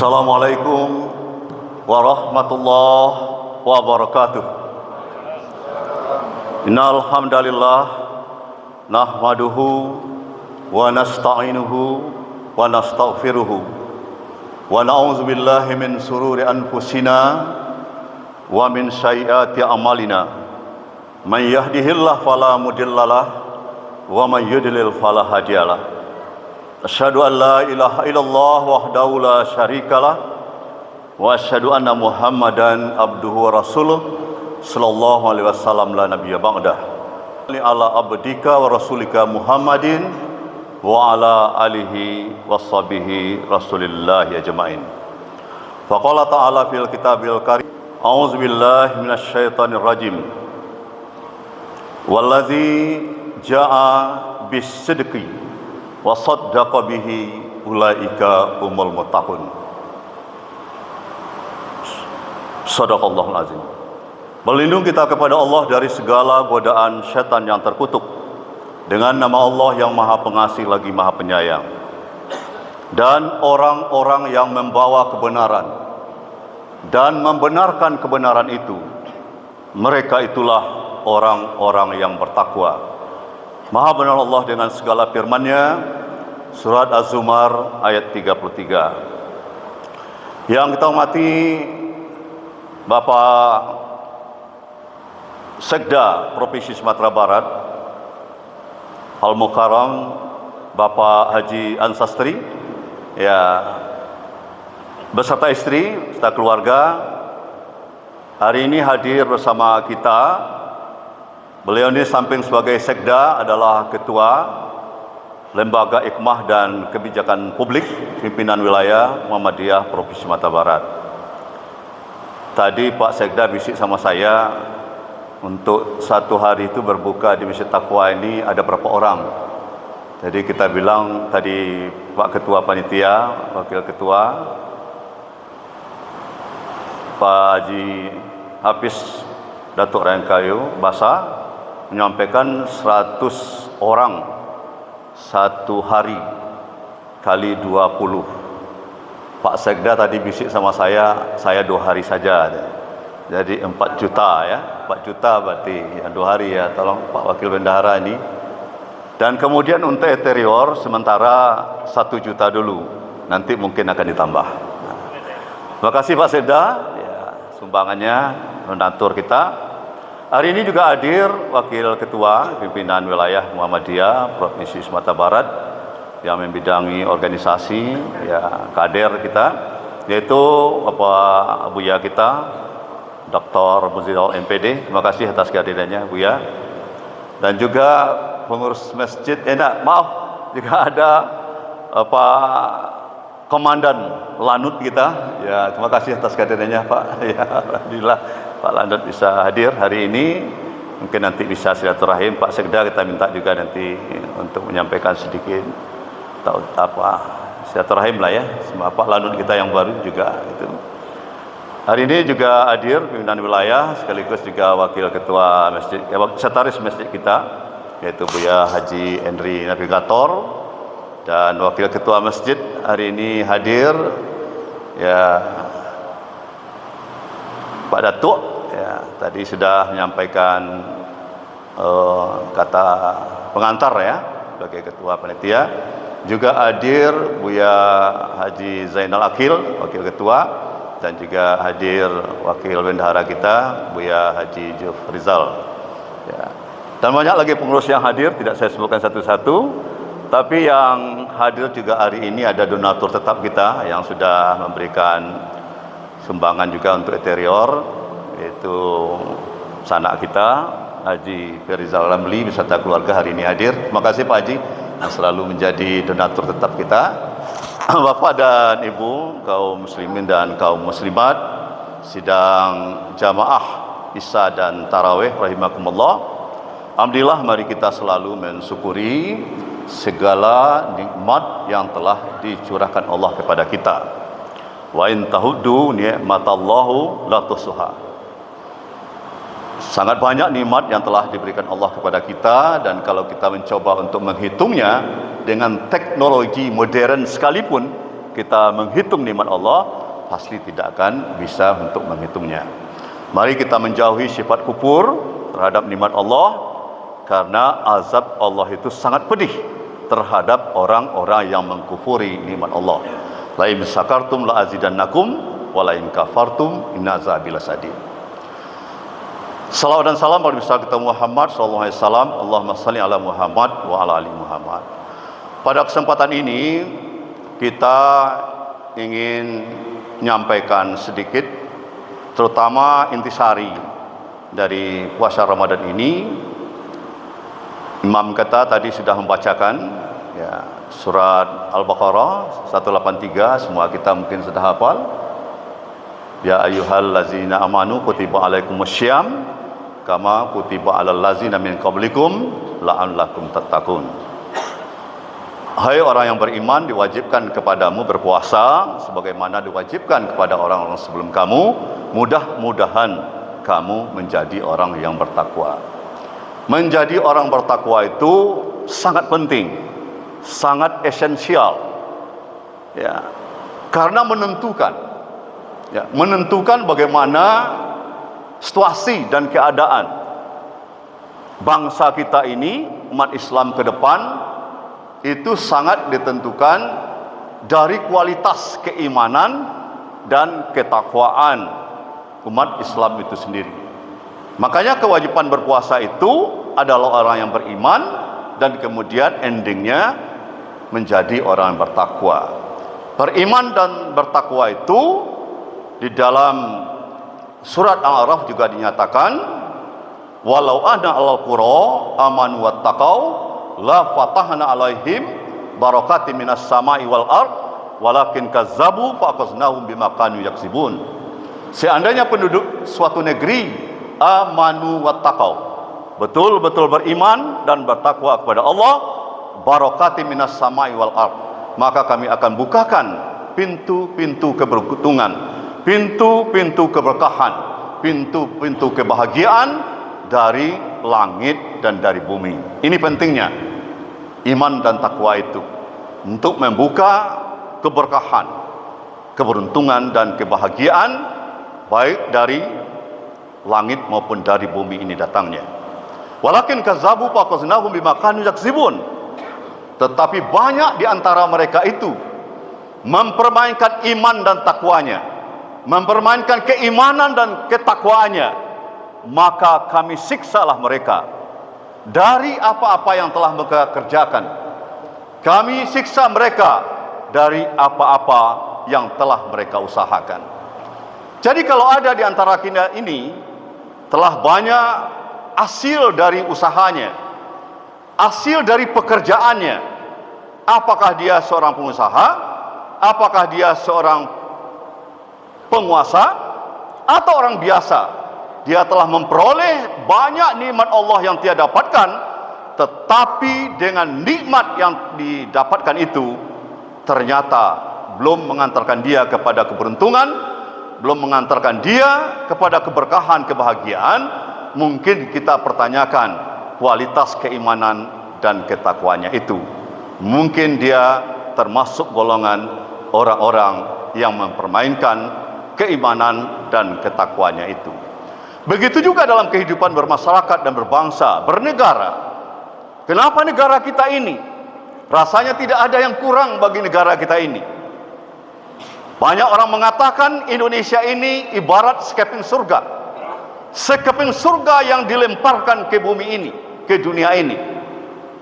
Assalamualaikum warahmatullahi wabarakatuh. Innal hamdalillah nahmaduhu wa nasta'inuhu wa nastaghfiruhu wa na'udzu billahi min sururi anfusina wa min sayyiati a'malina. Man yahdihillahu fala mudhillalah wa man yudlil fala hadiyalah. Asyhadu an la ilaha illallah wahdahu la syarikalah wa asyhadu anna Muhammadan abduhu wa rasuluh sallallahu alaihi wasallam la nabiyya ba'dah. Ala abdika wa rasulika Muhammadin wa ala alihi washabihi rasulillah ajmain. Faqala ta'ala fil kitabil karim. A'udzu billahi minasy syaithanir rajim. Wallazi jaa'a bis-sidqi wa saddaqa bihi ulaika humul muttaqun. Shadaqallahul azim. Berlindung kita kepada Allah dari segala godaan syaitan yang terkutuk dengan nama Allah yang Maha Pengasih lagi Maha Penyayang. Dan orang-orang yang membawa kebenaran dan membenarkan kebenaran itu, mereka itulah orang-orang yang bertakwa. Maha benar Allah dengan segala firman-Nya. Surat Az-Zumar ayat 33. Yang kita hormati Bapak Sekda Provinsi Sumatera Barat Al-Mukarram Bapak Haji Ansastri, ya, beserta istri serta keluarga hari ini hadir bersama kita. Beliau ini samping sebagai sekda adalah ketua Lembaga Hikmah dan Kebijakan Publik Pimpinan Wilayah Muhammadiyah Provinsi Sumatera Barat. Tadi Pak Sekda bisik sama saya, untuk satu hari itu berbuka di Masjid Taqwa ini ada berapa orang. Jadi kita bilang tadi Pak Ketua Panitia, Wakil Ketua, Pak Haji Hafiz Datuk Rangkayu Basa menyampaikan 100 orang satu hari kali 20. Pak Sekda tadi bisik sama saya 2 hari saja. Jadi 4 juta ya. 4 juta berarti ya 2 hari ya. Tolong Pak Wakil Bendahara ini. Dan kemudian untuk interior sementara 1 juta dulu. Nanti mungkin akan ditambah. Terima kasih Pak Sekda ya, sumbangannya, donatur kita. Hari ini juga hadir Wakil Ketua Pimpinan Wilayah Muhammadiyah Provinsi Sumatera Barat yang membidangi organisasi, ya, kader kita, yaitu Bapak Buya kita, Dr. Muzidal MPD. Terima kasih atas kehadirannya Buya. Dan juga pengurus masjid, juga ada Pak Komandan Lanut kita. Ya, terima kasih atas kehadirannya Pak. Ya, alhamdulillah Pak Lanut bisa hadir hari ini. Mungkin nanti bisa silaturahim. Pak Sekda kita minta juga nanti untuk menyampaikan sedikit silaturahim lah ya. Sama Pak Lanut kita yang baru juga itu. Hari ini juga hadir pimpinan wilayah sekaligus juga wakil ketua masjid, sekretaris masjid kita, yaitu Buya Haji Henry Navigator, dan wakil ketua masjid hari ini hadir ya Pak Datuk, ya, tadi sudah menyampaikan kata pengantar ya sebagai ketua panitia. Juga hadir Buya Haji Zainal Akil, wakil ketua, dan juga hadir wakil bendahara kita Buya Haji Juf Rizal. Ya. Dan banyak lagi pengurus yang hadir, tidak saya sebutkan satu-satu. Tapi yang hadir juga hari ini ada donatur tetap kita yang sudah memberikan sumbangan juga untuk interior, yaitu sanak kita Haji Ferizal Ramli beserta keluarga hari ini hadir. Terima kasih Pak Haji yang selalu menjadi donatur tetap kita. Bapak dan Ibu, kaum muslimin dan kaum muslimat, sidang jamaah Isya dan Tarawih rahimakumullah. Alhamdulillah, mari kita selalu mensyukuri segala nikmat yang telah dicurahkan Allah kepada kita. Wa in tahuddu ni'matallahu la tuhsuha. Sangat banyak nikmat yang telah diberikan Allah kepada kita, dan kalau kita mencoba untuk menghitungnya dengan teknologi modern sekalipun, kita menghitung nikmat Allah, pasti tidak akan bisa untuk menghitungnya. Mari kita menjauhi sifat kufur terhadap nikmat Allah, karena azab Allah itu sangat pedih terhadap orang-orang yang mengkufuri nikmat Allah. La in syakartum la azidannakum wa la in kafartum inna azabi lasadid. Salawat dan salam pada besar kita Muhammad sallallahu alaihi wasallam. Allahumma shalli ala Muhammad wa ala ali Muhammad. Pada kesempatan ini kita ingin menyampaikan sedikit, terutama intisari dari puasa Ramadan ini. Imam kita tadi sudah membacakan ya, surat Al-Baqarah 183, semua kita mungkin sudah hafal. Ya ayyuhallazina amanu kutiba alaikumussyiyam kama kutiba alal ladzina min qablikum la'allakum tattaqun. Hai orang yang beriman, diwajibkan kepadamu berpuasa sebagaimana diwajibkan kepada orang-orang sebelum kamu, mudah-mudahan kamu menjadi orang yang bertakwa. Menjadi orang bertakwa itu sangat penting, sangat esensial, ya, karena menentukan bagaimana situasi dan keadaan bangsa kita ini, umat Islam ke depan, itu sangat ditentukan dari kualitas keimanan dan ketakwaan umat Islam itu sendiri. Makanya kewajiban berpuasa itu adalah orang yang beriman dan kemudian endingnya menjadi orang yang bertakwa. Beriman dan bertakwa itu di dalam surat Al-A'raf juga dinyatakan, walau anna al-qura amanu wattaqau la fatahna alaihim barakatim minas sama'i wal ard walakin kazzabu faqaznahum bima kanu yaksibun. Seandainya penduduk suatu negeri amanu wattaqau, betul-betul beriman dan bertakwa kepada Allah, barakatim minas sama'i wal ard, maka kami akan bukakan pintu-pintu keberuntungan, pintu-pintu keberkahan, pintu-pintu kebahagiaan dari langit dan dari bumi. Ini pentingnya iman dan takwa itu, untuk membuka keberkahan, keberuntungan dan kebahagiaan baik dari langit maupun dari bumi ini datangnya. Walakin kazzabu faqaznahum bima kanu yaksibun. Tetapi banyak di antara mereka itu mempermainkan iman dan takwanya, mempermainkan keimanan dan ketakwaannya, maka kami siksalah mereka dari apa-apa yang telah mereka kerjakan. Kami siksa mereka dari apa-apa yang telah mereka usahakan. Jadi kalau ada di antara kita ini telah banyak hasil dari usahanya, hasil dari pekerjaannya, apakah dia seorang pengusaha, apakah dia seorang penguasa atau orang biasa, dia telah memperoleh banyak nikmat Allah yang dia dapatkan, tetapi dengan nikmat yang didapatkan itu ternyata belum mengantarkan dia kepada keberuntungan, belum mengantarkan dia kepada keberkahan, kebahagiaan. Mungkin kita pertanyakan kualitas keimanan dan ketakwanya itu. Mungkin dia termasuk golongan orang-orang yang mempermainkan keimanan dan ketakwanya itu. Begitu juga dalam kehidupan bermasyarakat dan berbangsa, bernegara. Kenapa negara kita ini rasanya tidak ada yang kurang bagi negara kita ini? Banyak orang mengatakan Indonesia ini ibarat sekeping surga, sekeping surga yang dilemparkan ke bumi ini, ke dunia ini.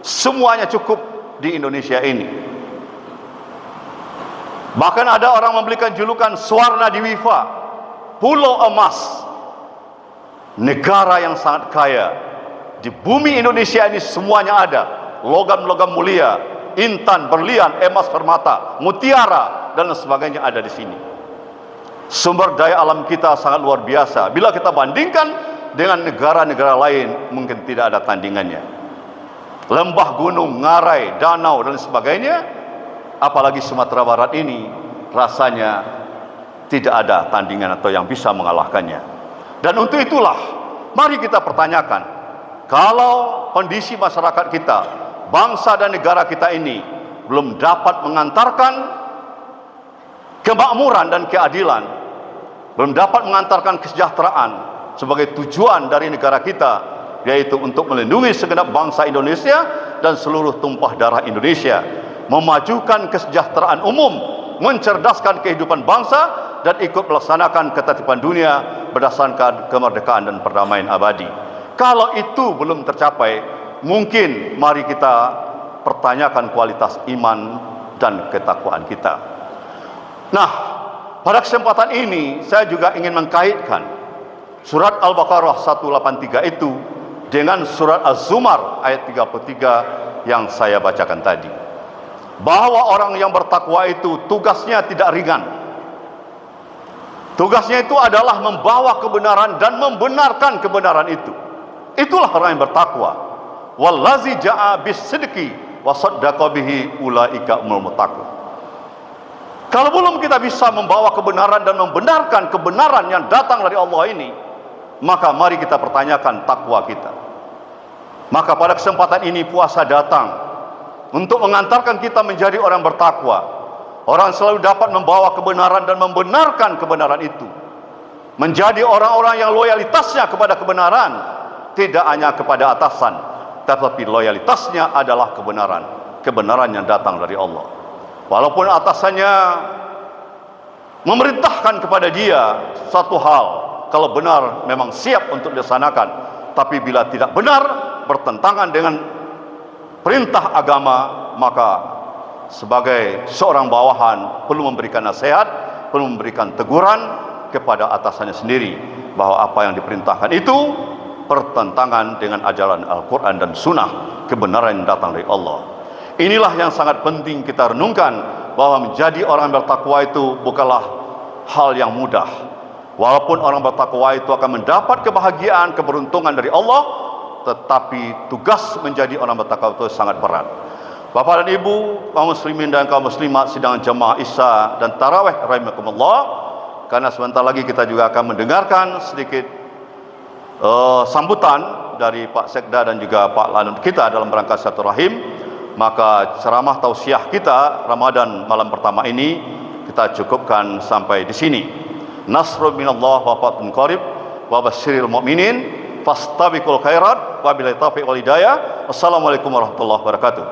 Semuanya cukup di Indonesia ini. Bahkan ada orang memberikan julukan Swarna Dwipa, Pulau Emas, negara yang sangat kaya. Di bumi Indonesia ini semuanya ada, logam-logam mulia, intan, berlian, emas, permata, mutiara dan sebagainya ada di sini. Sumber daya alam kita sangat luar biasa. Bila kita bandingkan dengan negara-negara lain, mungkin tidak ada tandingannya. Lembah, gunung, ngarai, danau dan sebagainya, apalagi Sumatera Barat ini, rasanya tidak ada tandingan atau yang bisa mengalahkannya. Dan untuk itulah, mari kita pertanyakan, kalau kondisi masyarakat kita, bangsa dan negara kita ini belum dapat mengantarkan kemakmuran dan keadilan, belum dapat mengantarkan kesejahteraan sebagai tujuan dari negara kita, yaitu untuk melindungi segenap bangsa Indonesia dan seluruh tumpah darah Indonesia, memajukan kesejahteraan umum, mencerdaskan kehidupan bangsa, dan ikut melaksanakan ketertiban dunia berdasarkan kemerdekaan dan perdamaian abadi. Kalau itu belum tercapai, mungkin mari kita pertanyakan kualitas iman dan ketakwaan kita. Nah, pada kesempatan ini saya juga ingin mengkaitkan surat Al-Baqarah 183 itu dengan surat Az-Zumar ayat 33 yang saya bacakan tadi. Bahwa orang yang bertakwa itu tugasnya tidak ringan. Tugasnya itu adalah membawa kebenaran dan membenarkan kebenaran itu. Itulah orang yang bertakwa. Wallazi ja'a bis-sidqi wa saddaqa bihi ulaika humul muttaqun. Kalau belum kita bisa membawa kebenaran dan membenarkan kebenaran yang datang dari Allah ini, maka mari kita pertanyakan takwa kita. Maka pada kesempatan ini puasa datang untuk mengantarkan kita menjadi orang bertakwa. Orang selalu dapat membawa kebenaran dan membenarkan kebenaran itu. Menjadi orang-orang yang loyalitasnya kepada kebenaran, tidak hanya kepada atasan, tetapi loyalitasnya adalah kebenaran. Kebenaran yang datang dari Allah. Walaupun atasannya memerintahkan kepada dia satu hal, kalau benar memang siap untuk dilaksanakan. Tapi bila tidak benar, bertentangan dengan perintah agama, maka sebagai seorang bawahan perlu memberikan nasihat, perlu memberikan teguran kepada atasannya sendiri bahwa apa yang diperintahkan itu bertentangan dengan ajaran Al-Quran dan Sunnah, kebenaran yang datang dari Allah. Inilah yang sangat penting kita renungkan, bahwa menjadi orang bertakwa itu bukanlah hal yang mudah. Walaupun orang bertakwa itu akan mendapat kebahagiaan, keberuntungan dari Allah, tetapi tugas menjadi orang bertakwa itu sangat berat. Bapak dan Ibu, kaum muslimin dan kaum muslimat sidang jamaah Isya dan Tarawih rahimakumullah, karena sebentar lagi kita juga akan mendengarkan sedikit sambutan dari Pak Sekda dan juga Pak Lanut kita dalam rangka silaturahim. Maka ceramah tausiah kita Ramadan malam pertama ini kita cukupkan sampai di sini. Nasrun minallah wa fathun qarib wa basyiril mu'minin fastabiqul khairat wa billahi taufiq wal hidayah. Wassalamualaikum warahmatullahi wabarakatuh.